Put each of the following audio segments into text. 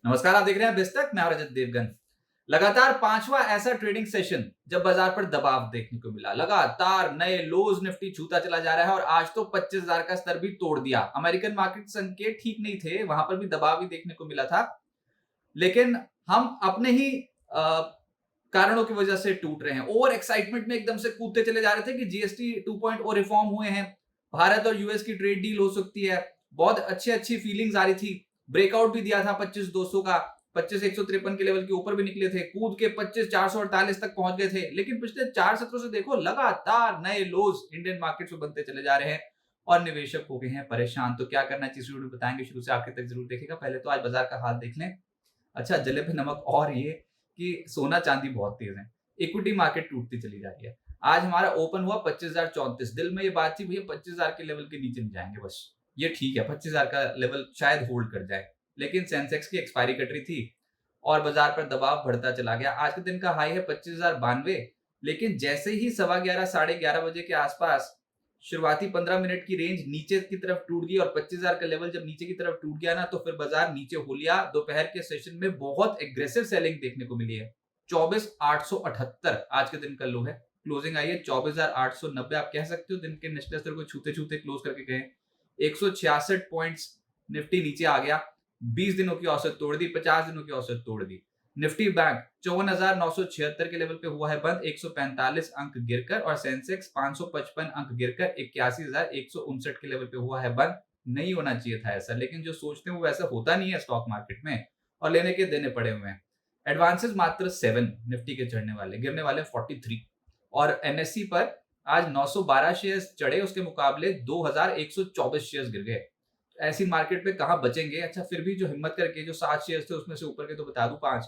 नमस्कार, आप देख रहे हैं बिस्तक। मैं रजत देवगन। लगातार पांचवा ऐसा ट्रेडिंग सेशन जब बाजार पर दबाव देखने को मिला। लगातार नए लोज निफ्टी छूता चला जा रहा है और आज तो 25,000 का स्तर भी तोड़ दिया। अमेरिकन मार्केट संकेत ठीक नहीं थे, वहां पर भी दबाव ही देखने को मिला था। लेकिन हम अपने ही कारणों की वजह से टूट रहे हैं। ओवर एक्साइटमेंट में एकदम से कूदते चले जा रहे थे कि जीएसटी 2.0 रिफॉर्म हुए हैं, भारत और यूएस की ट्रेड डील हो सकती है। बहुत अच्छी अच्छी फीलिंग्स आ रही थी। ब्रेकआउट भी दिया था 25,200 का, 25,153 के लेवल के ऊपर भी निकले थे, कूद के 25,448 तक पहुंच गए थे। लेकिन पिछले 4 सत्रों से देखो, लगातार नए लोज इंडियन मार्केट में बनते चले जा रहे हैं और निवेशक हो गए हैं परेशान। तो क्या करना चाहिए, वीडियो बताएंगे, शुरू से आखिर तक जरूर देखेगा। पहले तो आज बाजार का हाल देख लें। अच्छा, जले पे नमक और ये कि सोना चांदी बहुत तेज है, इक्विटी मार्केट टूटती चली जा रही है। आज हमारा ओपन हुआ 25,034। दिल में ये बात थी भैया 25,000 के लेवल के नीचे नहीं जाएंगे, बस ये ठीक है, 25,000 का लेवल शायद होल्ड कर जाए। लेकिन सेंसेक्स की एक्सपायरी कट रही थी और बाजार पर दबाव बढ़ता चला गया। आज के दिन का हाई है 25,092। लेकिन जैसे ही 11:15 11:30 बजे के आसपास शुरुआती 15 मिनट की रेंज नीचे की तरफ टूट गई और 25,000 का लेवल जब नीचे की तरफ टूट गया ना, तो फिर बाजार नीचे हो लिया। दोपहर के सेशन में बहुत एग्रेसिव सेलिंग देखने को मिली है। 24,878 आज के दिन का लो है। क्लोजिंग आई है 24,890। आप कह सकते हो दिन के निचले स्तर को छूते छूते क्लोज करके गए। 166 पॉइंट्स निफ्टी नीचे आ गया। 20 दिनों की औसत तोड़ दी, 50 दिनों की औसत तोड़ दी। निफ्टी बैंक 54,976 के लेवल पे हुआ है बंद, 145 अंक गिरकर। और सेंसेक्स 555 अंक गिरकर 81,159 के लेवल पे हुआ है बंद। नहीं होना चाहिए था ऐसा, लेकिन जो सोचते हैं वो वैसा होता नहीं है स्टॉक मार्केट में, और लेने के देने पड़े हुए हैं। एडवांसेस मात्र 7 निफ्टी के चढ़ने वाले, गिरने वाले 43। और एनएससी पर आज 912 शेयर्स चढ़े, उसके मुकाबले 2,124 शेयर्स गिर गए। ऐसी मार्केट पे कहां बचेंगे। अच्छा, फिर भी जो हिम्मत करके जो 7 शेयर्स थे उसमें से ऊपर के तो बता दूं 5,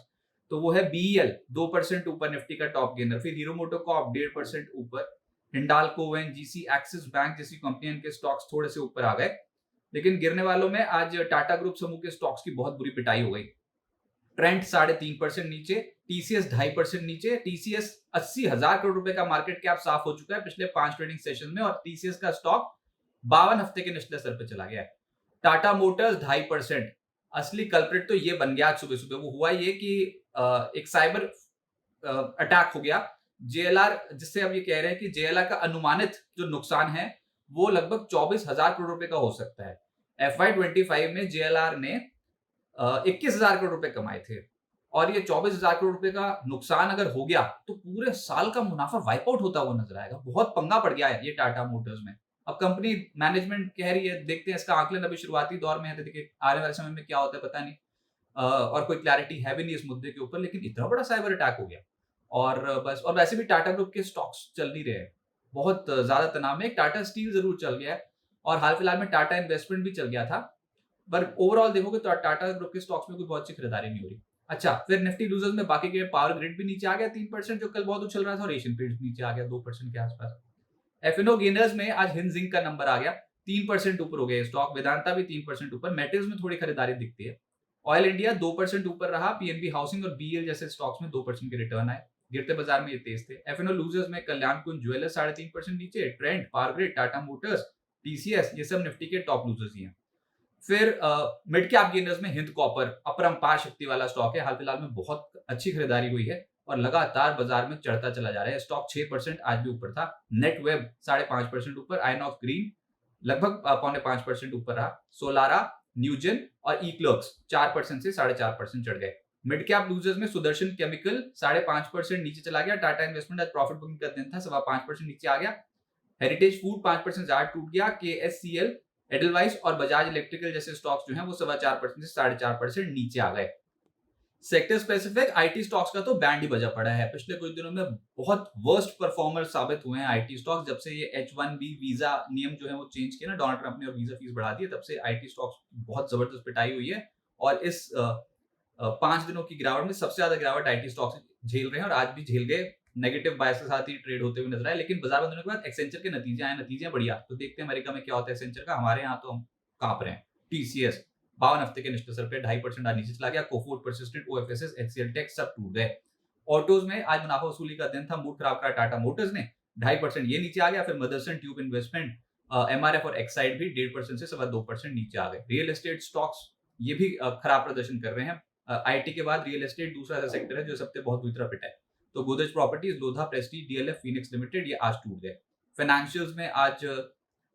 तो वो है बीईएल 2% ऊपर, निफ्टी का टॉप गेनर। फिर हीरो मोटोकॉर्प 1.5% ऊपर, हिंडाल्को, ओएनजीसी, एक्सिस बैंक जैसी कंपनियों के स्टॉक्स थोड़े से ऊपर आ गए। लेकिन गिरने वालों में आज टाटा ग्रुप समूह के स्टॉक्स की बहुत बुरी पिटाई हो गई। ट्रेंड 3.5% नीचे, टीसीएस 2.5% नीचे। टीसीएस 80,000 करोड़ रुपए का मार्केट कैप साफ हो चुका है पिछले 5 ट्रेडिंग सेशन में, और टीसीएस का स्टॉक 52 हफ्ते के निचले स्तर पर चला गया है। टाटा मोटर्स 2.5%। असली कल्प्रिट तो ये बन गया सुबह सुबह। वो हुआ ये कि एक साइबर अटैक हो गया जेएलआर, जिससे अब ये कह रहे हैं कि जेएलआर का अनुमानित जो नुकसान है वो लगभग 24,000 करोड़ रुपए का हो सकता है। FY25 में जेएलआर ने 21,000 करोड़ रुपए कमाए थे, और ये 24,000 करोड़ रुपए का नुकसान अगर हो गया तो पूरे साल का मुनाफा वाइप आउट होता हुआ नजर आएगा। बहुत पंगा पड़ गया है ये टाटा मोटर्स में। अब कंपनी मैनेजमेंट कह रही है, देखते हैं इसका आकलन, अभी शुरुआती दौर में है, तो देखिए आने वाले समय में क्या होता है पता नहीं। और कोई क्लैरिटी है भी नहीं इस मुद्दे के ऊपर। लेकिन इतना बड़ा साइबर अटैक हो गया, और बस। और वैसे भी टाटा ग्रुप के स्टॉक्स चल नहीं रहे हैं, बहुत ज्यादा तनाव में। एक टाटा स्टील जरूर चल गया है, और हाल फिलहाल में टाटा इन्वेस्टमेंट भी चल गया था। पर ओवरऑल देखोगे तो टाटा ग्रुप के स्टॉक्स में कोई बहुत अच्छी खरीदारी नहीं हो रही। अच्छा, फिर निफ्टी लूजर्स में बाकी के पावर ग्रिड भी नीचे आ गया 3%, जो कल बहुत उछल रहा था, और एशियन पेंट्स नीचे आ गया 2% के आसपास। एफएनओ गेनर्स में आज हिंद जिंक का नंबर आ गया, 3% ऊपर हो गया स्टॉक। वेदांता भी 3% ऊपर। मेटल्स में थोड़ी खरीदारी दिखती है। ऑयल इंडिया 2% ऊपर रहा। पीएनबी हाउसिंग और बीएल जैसे स्टॉक्स में 2% के रिटर्न आए। गिरते बाजार में ये तेज थे। एफएनओ लूजर्स में कल्याण कुंज ज्वेलर्स 3.5% नीचे। Trend, power grid, Tata Motors, TCS, ये सब निफ्टी के टॉप लूजर्स ही हैं। फिर मिड कैप गेनर्स में हिंद कॉपर अपरंपार शक्ति वाला स्टॉक है, हाल फिलहाल में बहुत अच्छी खरीदारी हुई है और लगातार बाजार में चढ़ता चला जा रहा है। स्टॉक 6% आज भी ऊपर था। नेट वेब 5.5% ऊपर। आइनॉक्स ग्रीन लगभग 4.5% ऊपर रहा। सोलारा, न्यूजन और ई क्लर्क्स 4% से 4.5% चढ़ गए। मिड कैप लूजर्स में सुदर्शन केमिकल 5.5% नीचे चला गया। टाटा इन्वेस्टमेंट आज प्रॉफिट बुकिंग का दिन था, 5.25% नीचे आ गया। हेरिटेज फूड 5% ज्यादा टूट गया। केएससीएल, एडलवाइस और बजाज इलेक्ट्रिकल जैसे स्टॉक्स जो हैं वो 4.25% से 4.5% नीचे आ गए। सेक्टर स्पेसिफिक आईटी स्टॉक्स का तो बैंड ही बजा पड़ा है। पिछले कुछ दिनों में बहुत वर्स्ट परफॉर्मर साबित हुए हैं आईटी स्टॉक्स। जब से ये H1B वीजा नियम जो है वो चेंज किया ना डोनाल्ड ट्रंप ने, और वीजा फीस बढ़ा दी, तब से आईटी स्टॉक्स बहुत जबरदस्त पिटाई हुई है। और इस 5 दिनों की गिरावट में सबसे ज्यादा गिरावट आईटी स्टॉक्स झेल रहे हैं, और आज भी झेल गए। नेगेटिव बायस के साथ ही ट्रेड होते हुए नजर आए। लेकिन बाजार बंद होने के बाद एक्सेंचर के नतीजे आए, नतीजे बढ़िया। तो देखते हैं अमेरिका में क्या होता है एक्सेंचर का। हमारे यहाँ तो हम कांप रहे हैं। टीसीएस 52 हफ्ते के निचले स्तर पे 2.5% आज नीचे चला गया। कोफोर्ड, परसिस्टेंट, ओएफएसएस, एचसीएल टेक सब टूट गए। ऑटोज में आज मुनाफा वसूली का दिन था, मूड खराब करा टाटा मोटर्स ने, 2.5% ये नीचे आ गया। फिर मदरसन ट्यूब इन्वेस्टमेंट, एमआरएफ और एक्साइड भी 1.5% से 2.25% नीचे आ गए। रियल एस्टेट स्टॉक्स ये भी खराब प्रदर्शन कर रहे हैं। आईटी के बाद रियल एस्टेट दूसरा ऐसा सेक्टर है जो सबसे बहुत बुरी तरह पिटा है। तो Godrej properties, Lodha Prestige, DLF, Phoenix limited ये आज टूट गए। फाइनेंशियल्स में आज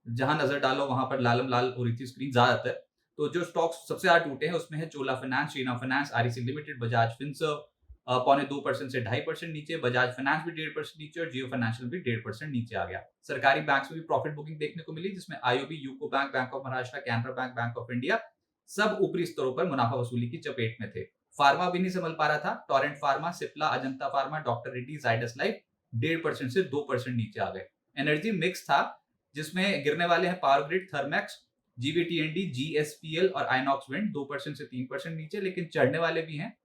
जहां नजर डालो वहां पर लालम लाल हो रही थी स्क्रीन ज्यादातर। तो जो स्टॉक्स सबसे ज्यादा टूटे हैं उसमें है चोला फाइनेंस, शीना finance, REC limited, Bajaj Finserv 0.25% से 2.5% नीचे, बजाज फाइनेंस भी 1.5% नीचे और जियो फाइनेंशियल भी 1.5% नीचे आ गया। सरकारी बैंक्स में भी प्रॉफिट बुकिंग देखने को मिली, जिसमें IOB, UCO bank, bank of Maharashtra, Canara bank, bank of India सब ऊपरी स्तरों पर मुनाफा वसूली की चपेट में थे। फार्मा भी नहीं संभल पा रहा था। Torrent pharma, Cipla, Ajanta pharma, doctor Reddy, Zydus life 1.5% से 2% नीचे आ गए। एनर्जी मिक्स था, जिसमें गिरने वाले हैं पावर ग्रिड, थर्मैक्स, जीवीटीएनडी, जीएसपीएल और आइनॉक्स विंड 2% से 3% नीचे, लेकिन चढ़ने वाले भी हैं।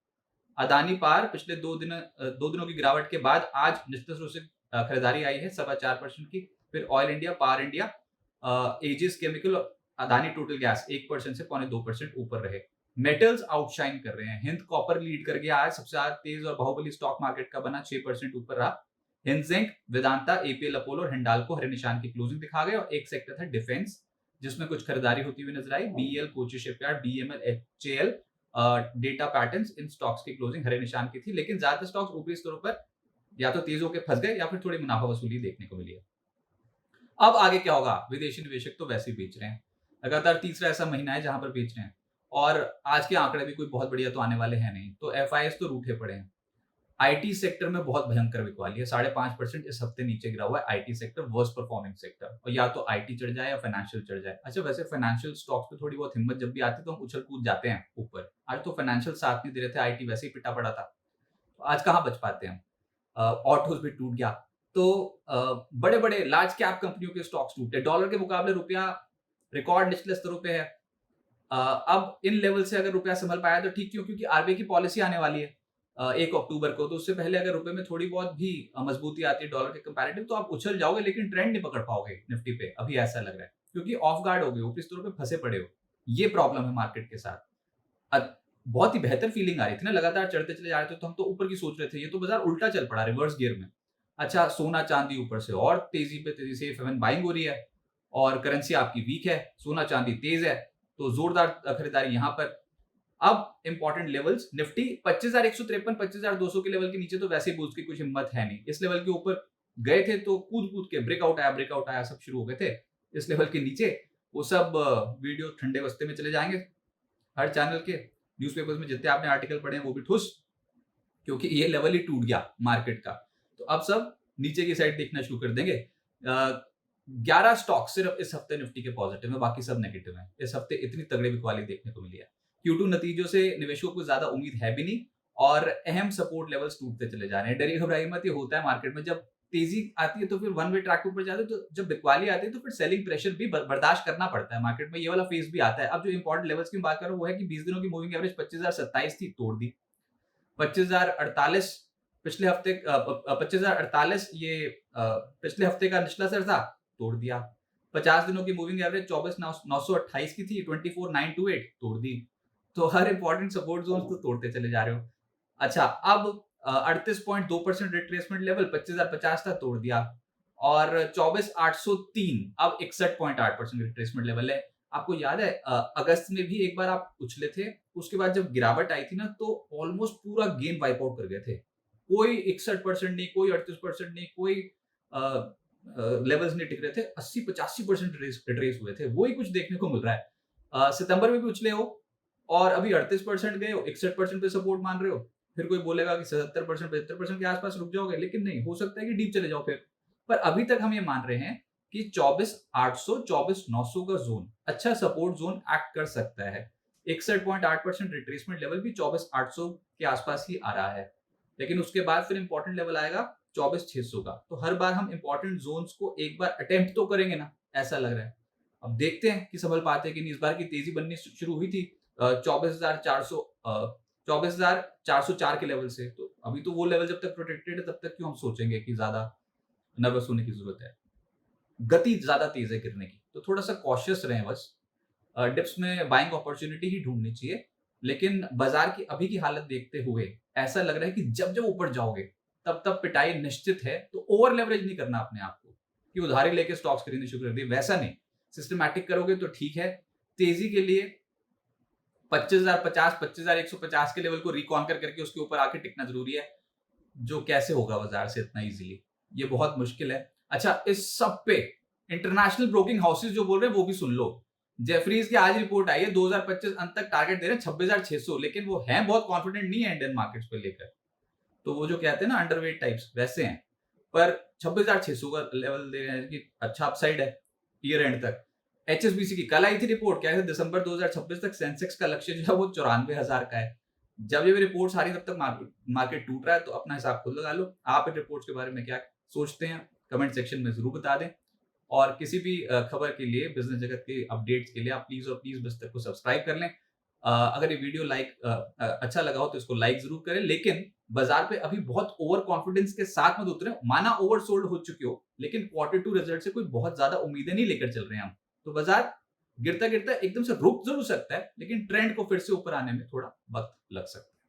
अदानी पावर पिछले दो दिनों की गिरावट के बाद आज निश्चित रूप से खरीदारी आई है 4.25% की। फिर Oil India, Power India, Aegis Chemical, Adani Total Gas 1% से 0.2% ऊपर रहे। मेटल्स आउटशाइन कर रहे हैं। हिंद कॉपर लीड कर गया, आज सबसे ज्यादा तेज और बाहुबली स्टॉक मार्केट का बना, 6% ऊपर रहा। Hind zinc, Vedanta, APL Apollo और हिंडाल्को हरे निशान की क्लोजिंग दिखा गए। और एक सेक्टर था डिफेंस, जिसमें कुछ खरीदारी होती हुई नजर आई। BL, Kochi shipyard, BML, HAL, data patterns, इन स्टॉक्स की क्लोजिंग हरे निशान की थी। लेकिन ज्यादातर स्टॉक्स ऊपरी स्तरों पर या तो तेज होकर फंस गए या फिर थोड़ी मुनाफा वसूली देखने को मिली है। अब आगे क्या होगा? विदेशी निवेशक तो वैसे ही बेच रहे हैं। लगातार तीसरा ऐसा महीना है जहां पर बेच रहे हैं और आज के आंकड़े भी कोई बहुत बढ़िया तो आने वाले हैं नहीं। तो एफआईएस तो रूठे पड़े हैं। आईटी सेक्टर में बहुत भयंकर बिकवाली है। 5.5% इस हफ्ते नीचे गिरा हुआ है IT sector, worst performing sector. और या तो आईटी चढ़ जाए या फाइनेंशियल चढ़ जाए। अच्छा, वैसे फाइनेंशियल स्टॉक्स पे थोड़ी बहुत हिम्मत जब भी आती है तो हम उछल कूद जाते हैं ऊपर। आज तो फाइनेंशियल साथ नहीं दे रहे थे, आईटी वैसे ही पिटा पड़ा था। तो आज कहाँ बच पाते हैं हम? ऑटोज भी टूट गया। तो बड़े बड़े लार्ज कैप कंपनियों के स्टॉक्स टूटे। डॉलर के मुकाबले रुपया रिकॉर्ड निचले स्तरों पे है। अब इन लेवल से अगर रुपया संभल पाया तो ठीक, क्यों? क्योंकि आरबीआई की पॉलिसी आने वाली है 1 अक्टूबर को। तो उससे पहले अगर रुपए में थोड़ी बहुत भी मजबूती आती है डॉलर के कंपैरेटिव तो आप उछल जाओगे, लेकिन ट्रेंड नहीं पकड़ पाओगे निफ्टी पे। अभी ऐसा लग रहा है क्योंकि ऑफ गार्ड हो गए, ऊपरी स्तरों पे फंसे पड़े हो। ये प्रॉब्लम है मार्केट के साथ। बहुत ही बेहतर फीलिंग आ रही थी ना, लगातार चढ़ते चले जा रहे थे तो हम तो ऊपर की सोच रहे थे। ये तो बाजार उल्टा चल पड़ा रिवर्स गियर में। अच्छा, सोना चांदी ऊपर से और तेजी पे तेजी से एफ बाइंग हो रही है और करेंसी आपकी वीक है, सोना चांदी तेज है, तो जोरदार खरीदारी यहां पर। अब इंपॉर्टेंट लेवल्स, निफ्टी 25,153 25,200 के लेवल के नीचे तो वैसे ही बूस्ट की कुछ हिम्मत है नहीं। इस लेवल के ऊपर गए थे तो कूद कूद के ब्रेकआउट आया सब शुरू हो गए थे। इस लेवल के नीचे वो सब वीडियो ठंडे बस्ते में चले जाएंगे। हर चैनल के न्यूज़पेपर्स में जितने आपने आर्टिकल पढ़े हैं वो भी ठुस, क्योंकि ये लेवल ही टूट गया मार्केट का। तो अब सब नीचे की साइड देखना शुरू कर देंगे। 11 स्टॉक सिर्फ इस हफ्ते निफ्टी के पॉजिटिव है, बाकी सब नेगेटिव हैं। इस हफ्ते इतनी तगड़ी बिकवाली देखने को मिली है। Q2 नतीजों से निवेशकों को ज्यादा उम्मीद है भी नहीं और अहम सपोर्ट लेवल्स टूटते चले जा रहे हैं। डरिए घबराइए मत, ये होता है मार्केट में। जब तेजी आती है तो फिर वन वे ट्रैक के ऊपर जाते हैं, तो जब बिकवाली आती है तो फिर सेलिंग प्रेशर भी बर्दाश्त करना पड़ता है मार्केट में। ये वाला फेज भी आता है। अब जो इंपॉर्टेंट लेवल्स की बात कर रहा हूं वो है कि 20 दिनों की मूविंग एवरेज 25,027 थी, तोड़ दी। 25,048 पिछले हफ्ते 25,048 ये पिछले हफ्ते का निचला स्तर था, तोड़ दिया। 50 दिनों की मूविंग एवरेज 24,928 की थी, 24,928 तोड़ दी। तो हर इंपॉर्टेंट सपोर्ट जोन तो तोड़ते चले जा रहे हो। अच्छा, अब 38.2% रिट्रेसमेंट लेवल 25,050 था, तोड़ दिया। और 24,803 अब 61.8% रिट्रेसमेंट लेवल है। आपको याद है अगस्त में भी एक बार आप उछले थे, उसके बाद जब गिरावट आई थी ना तो ऑलमोस्ट पूरा गेन वाइप आउट कर गए थे। कोई 61% नहीं, कोई 38% नहीं, कोई लेवल्स नहीं टिक रहे थे। 80-85% रिट्रेस हुए थे। वही कुछ देखने को मिल रहा है। सितंबर में भी उछले हो और अभी 38% गए हो, 61% पे सपोर्ट मान रहे हो। फिर कोई बोलेगा कि 77% 75% के आसपास रुक जाओगे, लेकिन नहीं, हो सकता है कि डीप चले जाओ फिर। पर अभी तक हम ये मान रहे हैं कि 24,800 24,900 का जोन अच्छा सपोर्ट जोन एक्ट कर सकता है। 61.8% रिट्रेसमेंट लेवल भी 24,800 के आसपास ही आ रहा है। लेकिन उसके बाद फिर इंपॉर्टेंट लेवल आएगा 24,600 का। तो हर बार हम इंपॉर्टेंट जोन्स को एक बार अटेम्प्ट तो करेंगे ना, ऐसा लग रहा है। अब देखते हैं कि संभल पाते हैं कि नहीं। इस बार की तेजी बननी शुरू हुई थी 24,404 के लेवल से। तो अभी तो वो लेवल जब तक प्रोटेक्टेड है तब तक क्यों हम सोचेंगे कि ज्यादा नर्वस होने की जरूरत है। गति ज्यादा तेज है गिरने की, तो थोड़ा सा कॉशियस रहें बस। डिप्स में बाइंग अपॉर्चुनिटी ही ढूंढनी चाहिए। लेकिन बाजार की अभी की हालत देखते हुए ऐसा लग रहा है कि जब जब ऊपर जाओगे तब तब पिटाई निश्चित है। तो ओवर लेवरेज नहीं करना अपने आप को कि उधारी लेके स्टॉक्स खरीदने शुरू कर दिए, वैसा नहीं। सिस्टमैटिक करोगे तो ठीक है। तेजी के लिए 25,000 25,150 के लेवल को रिकॉन्कर करके उसके ऊपर आके टिकना जरूरी है, जो कैसे होगा बाजार से इतना इजीली, ये बहुत मुश्किल है। अच्छा, इस सब पे इंटरनेशनल ब्रोकिंग हाउसेस जो बोल रहे हैं वो भी सुन लो। जेफरीज की आज रिपोर्ट आई है, 2025 अंत तक टारगेट दे रहे हैं 26,600, लेकिन वो हैं बहुत कॉन्फिडेंट नहीं है इंडियन मार्केट्स को लेकर। तो वो जो कहते हैं ना अंडरवेट टाइप्स, वैसे हैं। पर 26,600 का लेवल दे रहे हैं कि अच्छा अपसाइड है ईयर एंड तक। एचएसबीसी की कल आई थी रिपोर्ट, क्या है दिसंबर 2026 तक सेंसेक्स का लक्ष्य जो है वो 94,000 का है। जब ये रिपोर्ट सारी तब तक मार्केट टूट रहा है, तो अपना हिसाब खुद लगा लो। आप इन रिपोर्ट्स के बारे में क्या सोचते हैं कमेंट सेक्शन में जरूर बता दें। और किसी भी खबर के लिए, बिजनेस जगत के अपडेट्स के लिए आप प्लीज और प्लीज बिस्तर को सब्सक्राइब कर लें। अगर ये वीडियो अच्छा लगा हो तो इसको लाइक जरूर करें, लेकिन बाजार पे अभी बहुत ओवर कॉन्फिडेंस के साथ मत उतरे। माना ओवर सोल्ड हो चुके हो, लेकिन Q2 रिजल्ट से कोई बहुत ज्यादा उम्मीदें नहीं लेकर चल रहे हैं हम। तो बाजार गिरता गिरता एकदम से रुक जरूर सकता है, लेकिन ट्रेंड को फिर से ऊपर आने में थोड़ा वक्त लग सकता है।